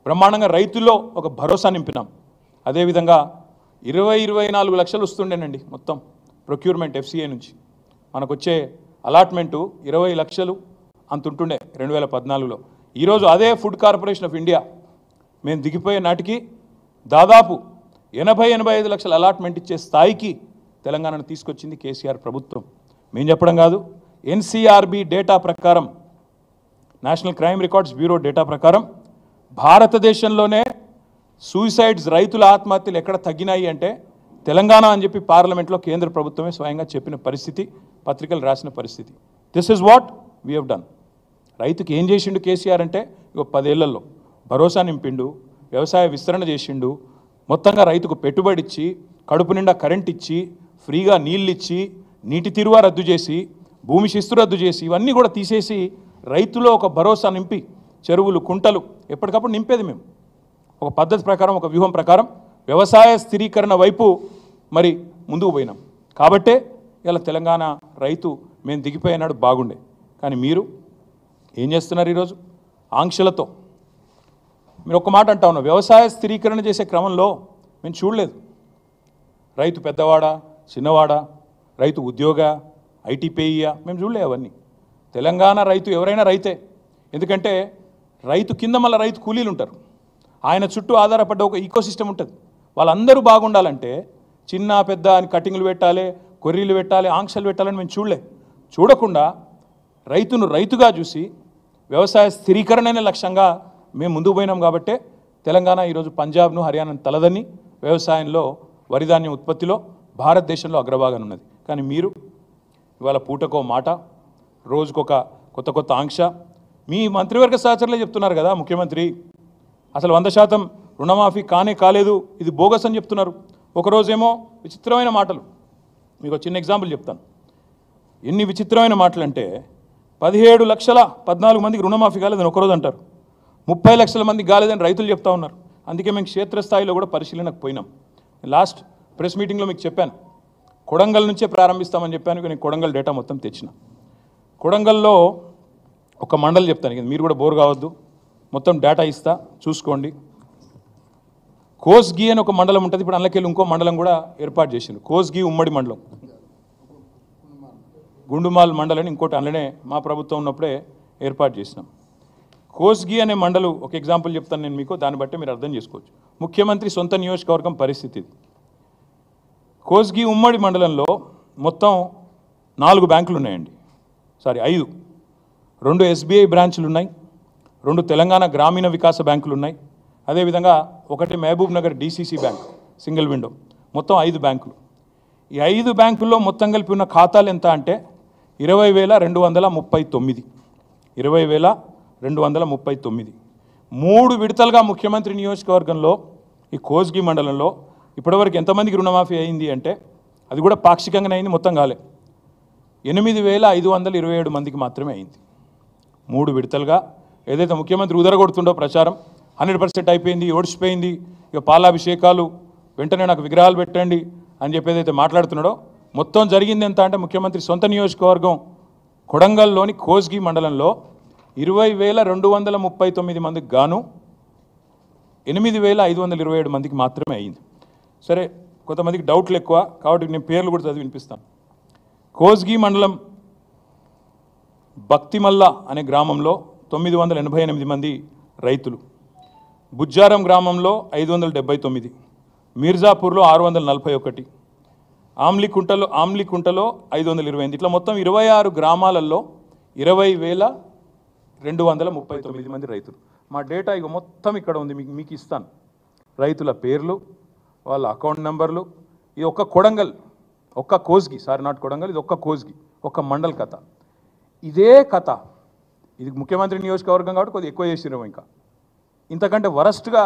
బ్రహ్మాండంగా రైతుల్లో ఒక భరోసా నింపినాం. అదేవిధంగా 24 లక్షలు వస్తుండేనండి మొత్తం ప్రొక్యూర్మెంట్ FCI నుంచి. మనకు వచ్చే అలాట్మెంటు 20 లక్షలు అంత ఉంటుండే 2014లో. ఈరోజు అదే ఫుడ్ కార్పొరేషన్ ఆఫ్ ఇండియా మేము దిగిపోయే నాటికి దాదాపు 80-85 లక్షల అలాట్మెంట్ ఇచ్చే స్థాయికి తెలంగాణను తీసుకొచ్చింది కేసీఆర్ ప్రభుత్వం. మేము చెప్పడం కాదు, NCRB డేటా ప్రకారం, national crime records bureau data ప్రకారం భారతదేశంలోనే సూసైడ్స్, రైతుల ఆత్మహత్యలు ఎక్కడ తగ్గినాయి అంటే తెలంగాణ అని చెప్పి పార్లమెంట్లో కేంద్ర ప్రభుత్వమే స్వయంగా చెప్పిన పరిస్థితి, పత్రికలు రాసిన పరిస్థితి. This is what we have done. రైతుకి ఏం చేసిండు కేసీఆర్ అంటే, 10 ఏళ్లలో భరోసా నింపిండు, వ్యవసాయ విస్తరణ చేసిండు, మొత్తంగా రైతుకు పెట్టుబడి ఇచ్చి, కడుపు నిండా కరెంట్ ఇచ్చి, ఫ్రీగా నీళ్ళు ఇచ్చి, నీటి తీరువా రద్దు చేసి, భూమి శిస్తు రద్దు చేసి, ఇవన్నీ కూడా తీసేసి రైతులో ఒక భరోసా నింపి, చెరువులు, కుంటలు ఎప్పటికప్పుడు నింపేది మేము. ఒక పద్ధతి ప్రకారం, ఒక వ్యూహం ప్రకారం వ్యవసాయ స్థిరీకరణ వైపు మరి ముందుకు పోయినాం. కాబట్టే ఇలా తెలంగాణ రైతు మేము దిగిపోయినాడు బాగుండే. కానీ మీరు ఏం చేస్తున్నారు ఈరోజు? ఆంక్షలతో మీరు ఒక్క మాట అంటా ఉన్నారు, వ్యవసాయ స్థిరీకరణ చేసే క్రమంలో మేము చూడలేదు. రైతు పెద్దవాడా, చిన్నవాడా, రైతు ఉద్యోగ, ITPIయా, మేము చూడలే అవన్నీ. తెలంగాణ రైతు ఎవరైనా రైతే. ఎందుకంటే రైతు కింద మళ్ళీ రైతు కూలీలు ఉంటారు, ఆయన చుట్టూ ఆధారపడ్డ ఒక ఈకోసిస్టమ్ ఉంటుంది. వాళ్ళందరూ బాగుండాలంటే చిన్న పెద్ద అని కటింగ్లు పెట్టాలి, కొర్రీలు పెట్టాలి, ఆంక్షలు పెట్టాలని మేము చూడకుండా రైతును రైతుగా చూసి వ్యవసాయ స్థిరీకరణనే లక్ష్యంగా మేము ముందుకు పోయినాం. కాబట్టే తెలంగాణ ఈరోజు పంజాబ్ను, హర్యానాను తలదన్ని వ్యవసాయంలో, వరిధాన్యం ఉత్పత్తిలో భారతదేశంలో అగ్రభాగాన ఉన్నది. కానీ మీరు ఇవాళ పూటకో మాట, రోజుకొక కొత్త ఆంక్ష. మీ మంత్రివర్గ సహచరులే చెప్తున్నారు కదా, ముఖ్యమంత్రి అసలు 100% రుణమాఫీ కాలేదు, ఇది బోగస్ అని చెప్తున్నారు. ఒకరోజేమో విచిత్రమైన మాటలు. మీకు ఒక చిన్న ఎగ్జాంపుల్ చెప్తాను. ఎన్ని విచిత్రమైన మాటలు అంటే, 17,14 మందికి రుణమాఫీ కాలేదని ఒకరోజు అంటారు, 30 లక్షల మందికి కాలేదని రైతులు చెప్తా ఉన్నారు. అందుకే మేము క్షేత్రస్థాయిలో కూడా పరిశీలనకు పోయినాం. లాస్ట్ ప్రెస్ మీటింగ్లో మీకు చెప్పాను, కొడంగల్ నుంచే ప్రారంభిస్తామని చెప్పాను. నేను కొడంగల్ డేటా మొత్తం తెచ్చిన. కొడంగల్లో ఒక మండలి చెప్తాను, మీరు కూడా బోర్ కావద్దు, మొత్తం డేటా ఇస్తా చూసుకోండి. కోస్గి అని ఒక మండలం ఉంటుంది, ఇప్పుడు అందులోకెళ్ళి ఇంకో మండలం కూడా ఏర్పాటు చేసింది, కోస్గి ఉమ్మడి మండలం. గుండుమాల్ మండలం అని ఇంకోటి అందులోనే మా ప్రభుత్వం ఉన్నప్పుడే ఏర్పాటు చేసినాం. కోస్గి అనే మండలం ఒక ఎగ్జాంపుల్ చెప్తాను నేను మీకు, దాన్ని బట్టి మీరు అర్థం చేసుకోవచ్చు. ముఖ్యమంత్రి సొంత నియోజకవర్గం పరిస్థితి. కోస్గి ఉమ్మడి మండలంలో మొత్తం 4 బ్యాంకులు ఉన్నాయండి, 5. 2 SBI బ్రాంచులు ఉన్నాయి, 2 తెలంగాణ గ్రామీణ వికాస బ్యాంకులు ఉన్నాయి, అదేవిధంగా 1 Mahabubnagar DCC bank single window, మొత్తం 5 బ్యాంకులు. ఈ 5 బ్యాంకుల్లో మొత్తం కలిపి ఉన్న ఖాతాలు ఎంత అంటే 20,239. 20,239. 3 విడతలుగా ముఖ్యమంత్రి నియోజకవర్గంలో ఈ కోస్గి మండలంలో ఇప్పటివరకు ఎంతమందికి రుణమాఫీ అయింది అంటే, అది కూడా పాక్షికంగానే అయింది, మొత్తం కాలే, 8,527 మందికి మాత్రమే అయింది. 3 విడతలుగా. ఏదైతే ముఖ్యమంత్రి ఉదరగొడుతుండో ప్రచారం 100% అయిపోయింది, ఓడిచిపోయింది, ఇక పాలాభిషేకాలు, వెంటనే నాకు విగ్రహాలు పెట్టండి అని చెప్పి ఏదైతే మాట్లాడుతున్నాడో, మొత్తం జరిగింది ఎంత అంటే మంత్రి సొంత నియోజకవర్గం కొడంగల్లోని కోస్గి మండలంలో 20,239 మందికి గాను 8,527 మందికి మాత్రమే అయింది. సరే, కొంతమందికి డౌట్లు ఎక్కువ కాబట్టి నేను పేర్లు కూడా చదివి వినిపిస్తాను. కోస్గి మండలం భక్తిమల్ల అనే గ్రామంలో 988 మంది రైతులు, బుజ్జారం గ్రామంలో 579, మీర్జాపూర్లో 641, ఆమ్లికుంటలో 528, ఇట్లా మొత్తం 26 గ్రామాలలో 20,239 మంది రైతులు. మా డేటా ఇక మొత్తం ఇక్కడ ఉంది, మీకు ఇస్తాను. రైతుల పేర్లు, వాళ్ళ అకౌంట్ నెంబర్లు. ఇది ఒక్క కొడంగల్, ఒక్క కోస్గి, నాట్ కొడంగల్, ఇది ఒక్క కోస్గి, ఒక్క మండల్ కథ. ఇదే కథ, ఇది ముఖ్యమంత్రి నియోజకవర్గం కాబట్టి కొద్దిగా ఎక్కువ చేసినాము. ఇంకా ఇంతకంటే వరస్ట్గా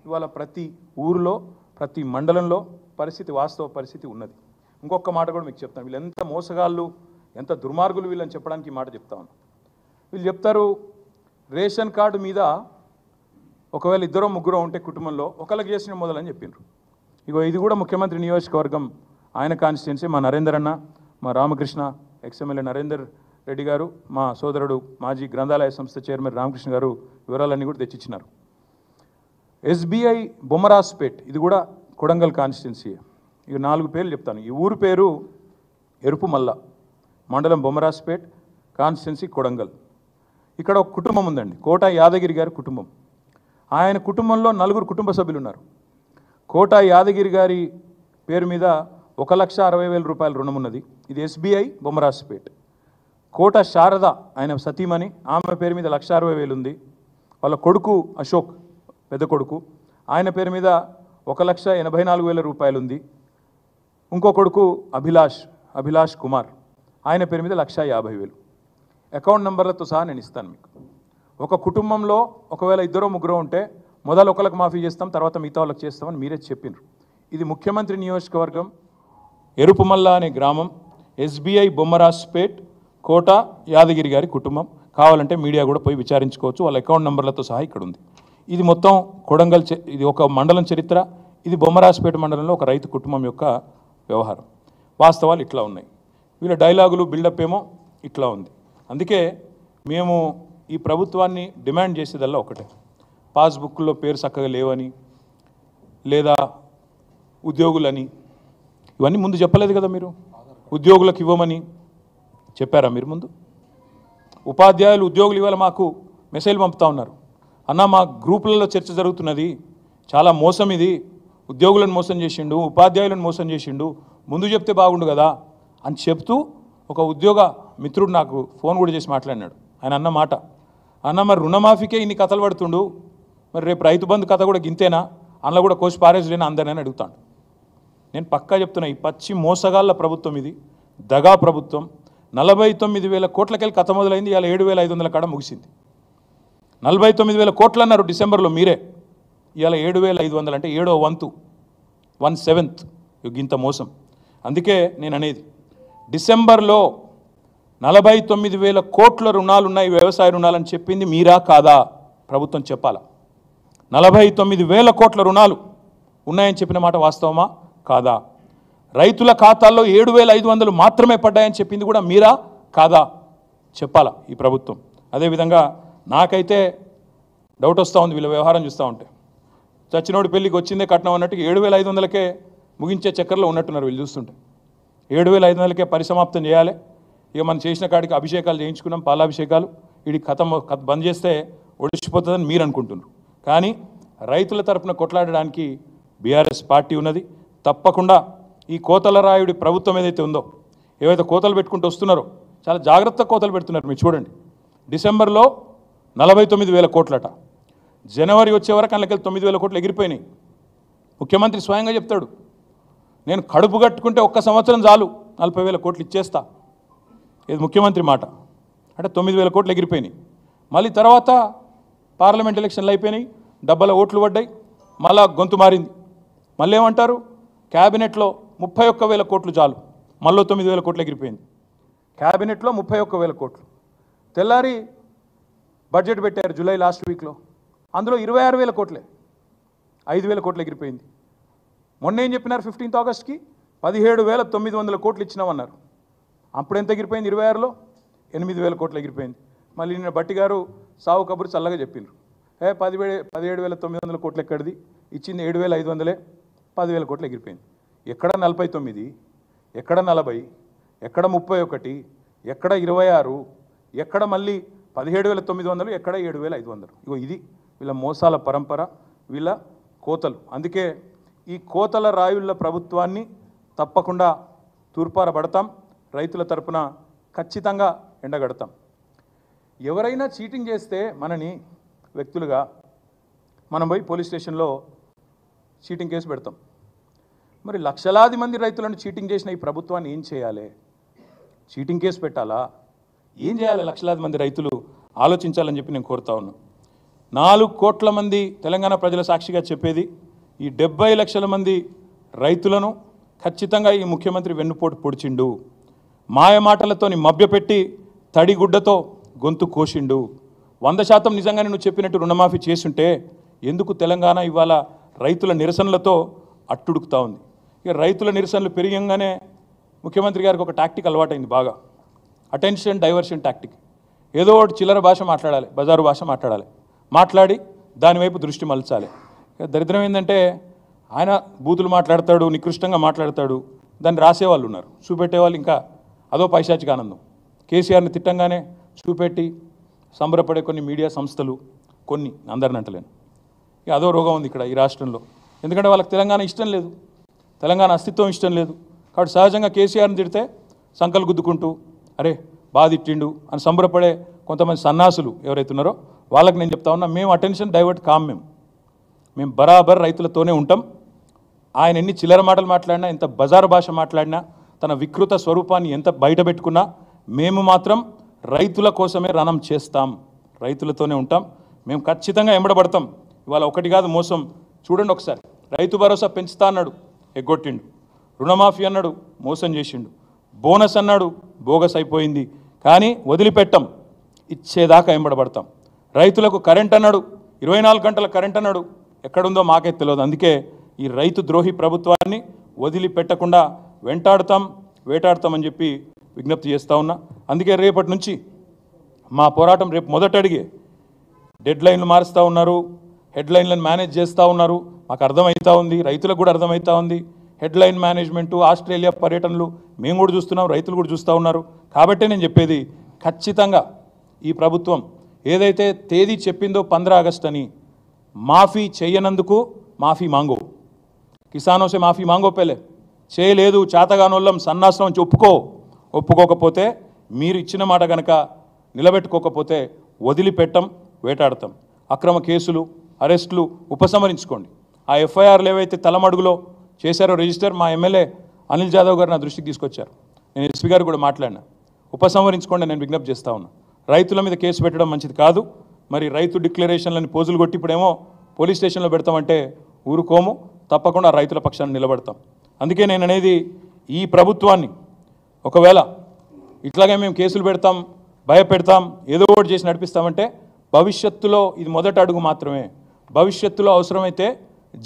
ఇవాళ ప్రతి ఊరిలో, ప్రతి మండలంలో పరిస్థితి, వాస్తవ పరిస్థితి ఉన్నది. ఇంకొక మాట కూడా మీకు చెప్తాను, వీళ్ళు ఎంత మోసగాళ్ళు, ఎంత దుర్మార్గులు వీళ్ళని చెప్పడానికి ఈ మాట చెప్తా ఉన్నాను. వీళ్ళు చెప్తారు, రేషన్ కార్డు మీద ఒకవేళ 2-3 ఉంటే కుటుంబంలో ఒకళ్ళకి చేసిన మొదలని చెప్పిండ్రు. ఇగో ఇది కూడా ముఖ్యమంత్రి నియోజకవర్గం, ఆయన కాన్స్టిట్యున్సీ, మా నరేందర్ అన్న, మా రామకృష్ణ, ఎక్స్ఎమ్మెల్యే నరేందర్ రెడ్డి గారు, మా సోదరుడు మాజీ గ్రంథాలయ సంస్థ చైర్మన్ రామకృష్ణ గారు వివరాలన్నీ కూడా తెచ్చిచ్చినారు. ఎస్బీఐ బొమ్మరాజ్పేట్, ఇది కూడా కొడంగల్ కాన్స్టిట్యున్సీ. ఇక 4 పేర్లు చెప్తాను. ఈ ఊరు పేరు ఎరుపుమల్ల, మండలం బొమ్మరాజ్పేట్, కాన్స్టిట్యున్సీ కొడంగల్. ఇక్కడ ఒక కుటుంబం ఉందండి, కోట యాదగిరి గారి కుటుంబం. ఆయన కుటుంబంలో 4 కుటుంబ సభ్యులు ఉన్నారు. కోట యాదగిరి గారి పేరు మీద 1,60,000 రూపాయల రుణం ఉన్నది. ఇది ఎస్బీఐ బొమ్మరాజ్పేట్. కోట శారద ఆయన సతీమణి, ఆమె పేరు మీద 1,60,000 ఉంది. వాళ్ళ కొడుకు అశోక్, పెద్ద కొడుకు, ఆయన పేరు మీద 1,84,000 రూపాయలు ఉంది. ఇంకో కొడుకు అభిలాష్ కుమార్, ఆయన పేరు మీద 1,50,000. అకౌంట్ నెంబర్లతో సహా నేను ఇస్తాను మీకు. ఒక కుటుంబంలో ఒకవేళ 2-3 ఉంటే మొదలు ఒకరికి మాఫీ చేస్తాం, తర్వాత మిగతా వాళ్ళకి చేస్తామని మీరే చెప్పినారు. ఇది ముఖ్యమంత్రి నియోజకవర్గం, ఎరుపుమల్ల అనే గ్రామం, ఎస్బీఐ బొమ్మరాజ్పేట్, కోట యాదగిరి గారి కుటుంబం. కావాలంటే మీడియా కూడా పోయి విచారించుకోవచ్చు, వాళ్ళ అకౌంట్ నెంబర్లతో సహా ఇక్కడ ఉంది. ఇది మొత్తం కొడంగల్, ఇది ఒక మండలం చరిత్ర. ఇది బొమ్మరాజ్పేట మండలంలో ఒక రైతు కుటుంబం యొక్క వ్యవహారం. వాస్తవాలు ఇట్లా ఉన్నాయి. వీళ్ళ డైలాగులు బిల్డప్ ఏమో ఇట్లా ఉంది. అందుకే మేము ఈ ప్రభుత్వాన్ని డిమాండ్ చేసేదల్లా ఒకటే, పాస్బుక్లో పేరు చక్కగా లేవని, లేదా ఉద్యోగులని, ఇవన్నీ ముందు చెప్పలేదు కదా మీరు. ఉద్యోగులకు ఇవ్వమని చెప్పారా మీరు ముందు? ఉపాధ్యాయులు ఉద్యోగులు ఇవాళ మాకు మెసేజ్ పంపుతా ఉన్నారు, అన్న మా గ్రూపులలో చర్చ జరుగుతున్నది, చాలా మోసం ఇది, ఉద్యోగులను మోసం చేసిండు, ఉపాధ్యాయులను మోసం చేసిండు, ముందు చెప్తే బాగుండు కదా అని చెప్తూ ఒక ఉద్యోగ మిత్రుడు నాకు ఫోన్ కూడా చేసి మాట్లాడినాడు. ఆయన అన్న మాట, అన్న మరి రుణమాఫీకే ఇన్ని కథలు పడుతుండు, మరి రేపు రైతు బంధు కథ కూడా గింతేనా, అందులో కూడా కోసి పారేసులేనా అందరినీ అడుగుతాను. నేను పక్కా చెప్తున్నా, ఈ పచ్చి మోసగాళ్ళ ప్రభుత్వం ఇది, దగా ప్రభుత్వం. 49,000 కోట్లకెళ్ళి కథ మొదలైంది, ఇవాళ 7,500 కాడ ముగిసింది. 49,000 కోట్లు అన్నారు డిసెంబర్లో మీరే, ఇవాళ 7,500 అంటే 7వ వంతు, 1/7 ఇంత మోసం. అందుకే నేను అనేది, డిసెంబర్లో 49,000 కోట్ల రుణాలు ఉన్నాయి, వ్యవసాయ రుణాలని చెప్పింది మీరా కాదా? ప్రభుత్వం చెప్పాలా. 49,000 కోట్ల రుణాలు ఉన్నాయని చెప్పిన మాట వాస్తవమా కాదా? రైతుల ఖాతాల్లో 7,500 మాత్రమే పడ్డాయని చెప్పింది కూడా మీరా కాదా? చెప్పాలా ఈ ప్రభుత్వం. అదేవిధంగా నాకైతే డౌట్ వస్తూ ఉంది వీళ్ళ వ్యవహారం చూస్తూ ఉంటే. చచ్చినోడి పెళ్ళికి వచ్చిందే కట్నం అన్నట్టు 7,500కే ముగించే చక్కర్లో ఉన్నట్టున్నారు వీళ్ళు చూస్తుంటే. 7,500కే పరిసమాప్తం చేయాలి. ఇక మనం చేసిన కాడికి అభిషేకాలు చేయించుకున్నాం, పాలాభిషేకాలు, ఇది కథ బంద్ చేస్తే ఒడిచిపోతుందని మీరు అనుకుంటున్నారు. కానీ రైతుల తరపున కొట్లాడడానికి బీఆర్ఎస్ పార్టీ ఉన్నది. తప్పకుండా ఈ కోతల రాయుడి ప్రభుత్వం ఏదైతే ఉందో, ఏవైతే కోతలు పెట్టుకుంటూ వస్తున్నారో చాలా జాగ్రత్త కోతలు పెడుతున్నారు. మీరు చూడండి, డిసెంబర్లో 49,000 కోట్లట, జనవరి వచ్చే వరకు అందులోకి 9,000 కోట్లు ఎగిరిపోయినాయి. ముఖ్యమంత్రి స్వయంగా చెప్తాడు, నేను కడుపు కట్టుకుంటే 1 సంవత్సరం చాలు 40,000 కోట్లు ఇచ్చేస్తా. ఇది ముఖ్యమంత్రి మాట. అంటే 9,000 కోట్లు ఎగిరిపోయినాయి. మళ్ళీ తర్వాత పార్లమెంట్ ఎలక్షన్లు అయిపోయినాయి, డబ్బల ఓట్లు పడ్డాయి, మళ్ళా గొంతు మారింది. మళ్ళీ ఏమంటారు, క్యాబినెట్లో 31,000 కోట్లు చాలు, మళ్ళీ 9,000 కోట్లు ఎగిరిపోయింది. క్యాబినెట్లో 31,000 కోట్లు. తెల్లారి బడ్జెట్ పెట్టారు జూలై లాస్ట్ వీక్లో, అందులో 26,000 కోట్లే, 5,000 కోట్లు ఎగిరిపోయింది. మొన్న ఏం చెప్పినారు, 15th ఆగస్ట్కి 17,900 కోట్లు ఇచ్చినామన్నారు. అప్పుడు ఎంత ఎగిరిపోయింది? 26లో 8,000 కోట్లు ఎగిరిపోయింది. మళ్ళీ నిన్న బట్టి గారు సావు కబురు చల్లగా చెప్పిండ్రు, 17,900 కోట్లు ఎక్కడిది, ఇచ్చింది 7,500, 10,000 కోట్లు ఎగిరిపోయింది. ఎక్కడ 49, ఎక్కడ 40, ఎక్కడ 31, ఎక్కడ 26, ఎక్కడ మళ్ళీ 17,900, ఎక్కడ 7,500. ఇగో ఇది వీళ్ళ మోసాల పరంపర, వీళ్ళ కోతలు. అందుకే ఈ కోతల రాయుళ్ళ ప్రభుత్వాన్ని తప్పకుండా తూర్పారబడతాం, రైతుల తరపున ఖచ్చితంగా ఎండగడతాం. ఎవరైనా చీటింగ్ చేస్తే మనని వ్యక్తులుగా మనం పోయి పోలీస్ స్టేషన్లో చీటింగ్ కేసు పెడతాం. మరి లక్షలాది మంది రైతులను చీటింగ్ చేసిన ఈ ప్రభుత్వాన్ని ఏం చేయాలి? చీటింగ్ కేసు పెట్టాలా? ఏం చేయాలి? లక్షలాది మంది రైతులు ఆలోచించాలని చెప్పి నేను కోరుతా ఉన్నాను. 4 కోట్ల మంది తెలంగాణ ప్రజల సాక్షిగా చెప్పేది, ఈ 70 లక్షల మంది రైతులను ఖచ్చితంగా ఈ ముఖ్యమంత్రి వెన్నుపోటు పొడిచిండు, మాయ మాటలతోని మభ్యపెట్టి తడిగుడ్డతో గొంతు కోసిండు. 100% నిజంగానే నువ్వు చెప్పినట్టు రుణమాఫీ చేసుంటే ఎందుకు తెలంగాణ ఇవాళ రైతుల నిరసనలతో అట్టుడుకుతా ఉంది? ఇక రైతుల నిరసనలు పెరిగంగానే ముఖ్యమంత్రి గారికి ఒక టాక్టిక్ అలవాటైంది బాగా, అటెన్షన్ డైవర్షన్ టాక్టిక్. ఏదో ఒకటి చిల్లర భాష మాట్లాడాలి, బజారు భాష మాట్లాడాలి, మాట్లాడి దానివైపు దృష్టి మలచాలి. దరిద్రం ఏంటంటే ఆయన బూతులు మాట్లాడతాడు, నికృష్టంగా మాట్లాడతాడు, దాన్ని రాసేవాళ్ళు ఉన్నారు, చూపెట్టేవాళ్ళు ఇంకా అదో పైశాచిక ఆనందం. కేసీఆర్ని తిట్టంగానే చూపెట్టి సంబరపడే కొన్ని మీడియా సంస్థలు, కొన్ని అందరిని అంటలేను, ఇక అదో రోగం ఉంది ఇక్కడ ఈ రాష్ట్రంలో. ఎందుకంటే వాళ్ళకి తెలంగాణ ఇష్టం లేదు, తెలంగాణ అస్తిత్వం ఇష్టం లేదు. కాబట్టి సహజంగా కేసీఆర్ని తిడితే సంకలు గుద్దుకుంటూ అరే బాగా తిట్టిండు అని సంబరపడే కొంతమంది సన్నాసులు ఎవరైతే ఉన్నారో వాళ్ళకి నేను చెప్తా ఉన్నా, మేము అటెన్షన్ డైవర్ట్ కాం, మేము బరాబర్ రైతులతోనే ఉంటాం. ఆయన ఎన్ని చిల్లర మాటలు మాట్లాడినా, ఎంత బజారు భాష మాట్లాడినా, తన వికృత స్వరూపాన్ని ఎంత బయట పెట్టుకున్నా మేము మాత్రం రైతుల కోసమే రణం చేస్తాం, రైతులతోనే ఉంటాం. మేము ఖచ్చితంగా ఎంబడబడతాం. ఇవాళ ఒకటి కాదు మోసం, చూడండి ఒకసారి. రైతు భరోసా పెంచుతా అన్నాడు, ఎగ్గొట్టిండు. రుణమాఫీ అన్నాడు, మోసం చేసిండు. బోనస్ అన్నాడు, బోగస్ అయిపోయింది. కానీ వదిలిపెట్టం, ఇచ్చేదాకా ఎంబడబడతాం. రైతులకు కరెంట్ అన్నాడు, 24 గంటల కరెంట్ అన్నాడు, ఎక్కడుందో మాకే తెలియదు. అందుకే ఈ రైతు ద్రోహి ప్రభుత్వాన్ని వదిలిపెట్టకుండా వెంటాడుతాం, వేటాడుతామని చెప్పి విజ్ఞప్తి చేస్తూ ఉన్నా. అందుకే రేపటి నుంచి మా పోరాటం రేపు మొదట అడిగే డెడ్లైన్లు మారుస్తూ ఉన్నారు, హెడ్లైన్లను మేనేజ్ చేస్తూ ఉన్నారు. మాకు అర్థమవుతూ ఉంది, రైతులకు కూడా అర్థమవుతూ ఉంది. హెడ్లైన్ మేనేజ్మెంటు, ఆస్ట్రేలియా పర్యటనలు మేము కూడా చూస్తున్నాం, రైతులు కూడా చూస్తూ ఉన్నారు. కాబట్టే నేను చెప్పేది, ఖచ్చితంగా ఈ ప్రభుత్వం ఏదైతే తేదీ చెప్పిందో 15 ఆగస్టు అని, మాఫీ చేయనందుకు మాఫీ మాంగో, కిసానో సే మాఫీ మాంగో పెళ్ళే చేయలేదు, చేతగానోళ్ళం సన్నాసం నుంచి ఒప్పుకోకపోతే, మీరు ఇచ్చిన మాట కనుక నిలబెట్టుకోకపోతే వదిలిపెట్టం, వేటాడతాం. అక్రమ కేసులు, అరెస్టులు ఉపసంహరించుకోండి. ఆ ఎఫ్ఐఆర్లు ఏవైతే తలమడుగులో చేశారో రిజిస్టర్, మా ఎమ్మెల్యే అనిల్ జాదవ్ గారు నా దృష్టికి తీసుకొచ్చారు, నేను ఎస్పీ గారు కూడా మాట్లాడినా. ఉపసంహరించుకోండి, నేను విజ్ఞప్తి చేస్తా ఉన్నా. రైతుల మీద కేసు పెట్టడం మంచిది కాదు. మరి రైతు డిక్లరేషన్లని పోజులు కొట్టి ఇప్పుడేమో పోలీస్ స్టేషన్లో పెడతామంటే ఊరుకోము, తప్పకుండా రైతుల పక్షాన్ని నిలబడతాం. అందుకే నేను అనేది, ఈ ప్రభుత్వాన్ని ఒకవేళ ఇట్లాగే మేము కేసులు పెడతాం, భయపెడతాం, ఏదో ఒకటి చేసి నడిపిస్తామంటే భవిష్యత్తులో ఇది మొదటి అడుగు మాత్రమే. భవిష్యత్తులో అవసరమైతే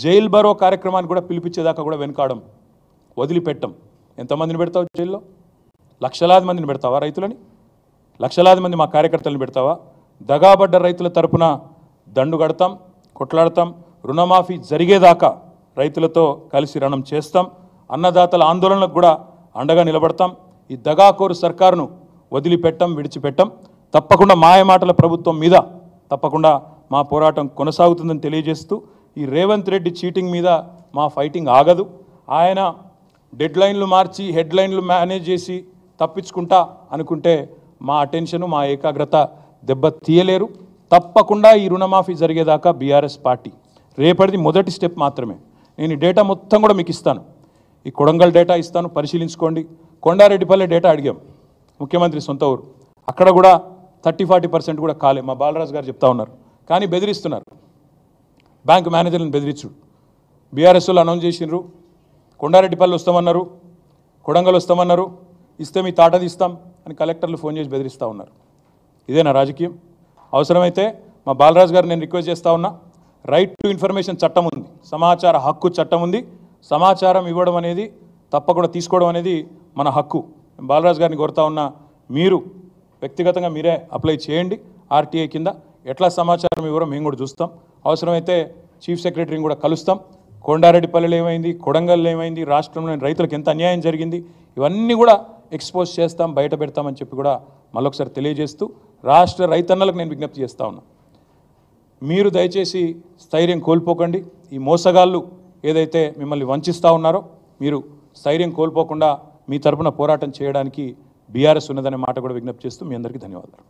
జైలు బరో కార్యక్రమాన్ని కూడా పిలిపించేదాకా కూడా వెనుకాడం, వదిలిపెట్టం. ఎంతమందిని పెడతావు జైల్లో? లక్షలాది మందిని పెడతావా? రైతులని లక్షలాది మంది మా కార్యకర్తలను పెడతావా? దగాబడ్డ రైతుల తరపున దండు కడతాం, కొట్లాడతాం. రుణమాఫీ జరిగేదాకా రైతులతో కలిసి రణం చేస్తాం. అన్నదాతల ఆందోళనలకు కూడా అండగా నిలబడతాం. ఈ దగాకోరు సర్కారును వదిలిపెట్టం, విడిచిపెట్టం. తప్పకుండా మాయమాటల ప్రభుత్వం మీద తప్పకుండా మా పోరాటం కొనసాగుతుందని తెలియజేస్తూ, ఈ రేవంత్ రెడ్డి చీటింగ్ మీద మా ఫైటింగ్ ఆగదు. ఆయన డెడ్లైన్లు మార్చి హెడ్లైన్లు మేనేజ్ చేసి తప్పించుకుంటా అనుకుంటే మా అటెన్షను, మా ఏకాగ్రత దెబ్బ తీయలేరు. తప్పకుండా ఈ రుణమాఫీ జరిగేదాకా బీఆర్ఎస్ పార్టీ రేపటిది మొదటి స్టెప్ మాత్రమే. నేను ఈ డేటా మొత్తం కూడా మీకు ఇస్తాను. ఈ కొడంగల్ డేటా ఇస్తాను, పరిశీలించుకోండి. కొండారెడ్డిపల్లె డేటా అడిగాం, ముఖ్యమంత్రి సొంత ఊరు. అక్కడ కూడా 30-40% కూడా కాలే, మా బాలరాజు గారు చెప్తా ఉన్నారు. కానీ బెదిరిస్తున్నారు, బ్యాంకు మేనేజర్లను బెదిరించుడు. బీఆర్ఎస్ వాళ్ళు అనౌన్స్ చేసినారు, కొండారెడ్డిపల్లి వస్తామన్నారు, కొడంగల్ వస్తామన్నారు, ఇస్తే మీ తాట తీస్తాం అని కలెక్టర్లు ఫోన్ చేసి బెదిరిస్తూ ఉన్నారు. ఇదేనా రాజకీయం? అవసరమైతే మా బాలరాజు గారు నేను రిక్వెస్ట్ చేస్తూ ఉన్నా, రైట్ టు ఇన్ఫర్మేషన్ చట్టం ఉంది, సమాచార హక్కు చట్టం ఉంది. సమాచారం ఇవ్వడం అనేది, తప్పకుండా తీసుకోవడం అనేది మన హక్కు. బాలరాజు గారిని కోరుతా ఉన్నా, మీరు వ్యక్తిగతంగా మీరే అప్లై చేయండి ఆర్టీఐ కింద. ఎట్లా సమాచారం ఇవ్వరో మేము కూడా చూస్తాం. అవసరమైతే చీఫ్ సెక్రటరీని కూడా కలుస్తాం. కొండారెడ్డిపల్లిలో ఏమైంది, కొడంగల్లో ఏమైంది, రాష్ట్రంలోని రైతులకు ఎంత అన్యాయం జరిగింది, ఇవన్నీ కూడా ఎక్స్పోజ్ చేస్తాం, బయట పెడతామని చెప్పి కూడా మళ్ళొకసారి తెలియజేస్తూ, రాష్ట్ర రైతన్నలకు నేను విజ్ఞప్తి చేస్తా ఉన్నా, మీరు దయచేసి స్థైర్యం కోల్పోకండి. ఈ మోసగాళ్ళు ఏదైతే మిమ్మల్ని వంచిస్తూ ఉన్నారో, మీరు స్థైర్యం కోల్పోకుండా మీ తరపున పోరాటం చేయడానికి బీఆర్ఎస్ ఉన్నదనే మాట కూడా విజ్ఞప్తి చేస్తూ మీ అందరికీ ధన్యవాదాలు.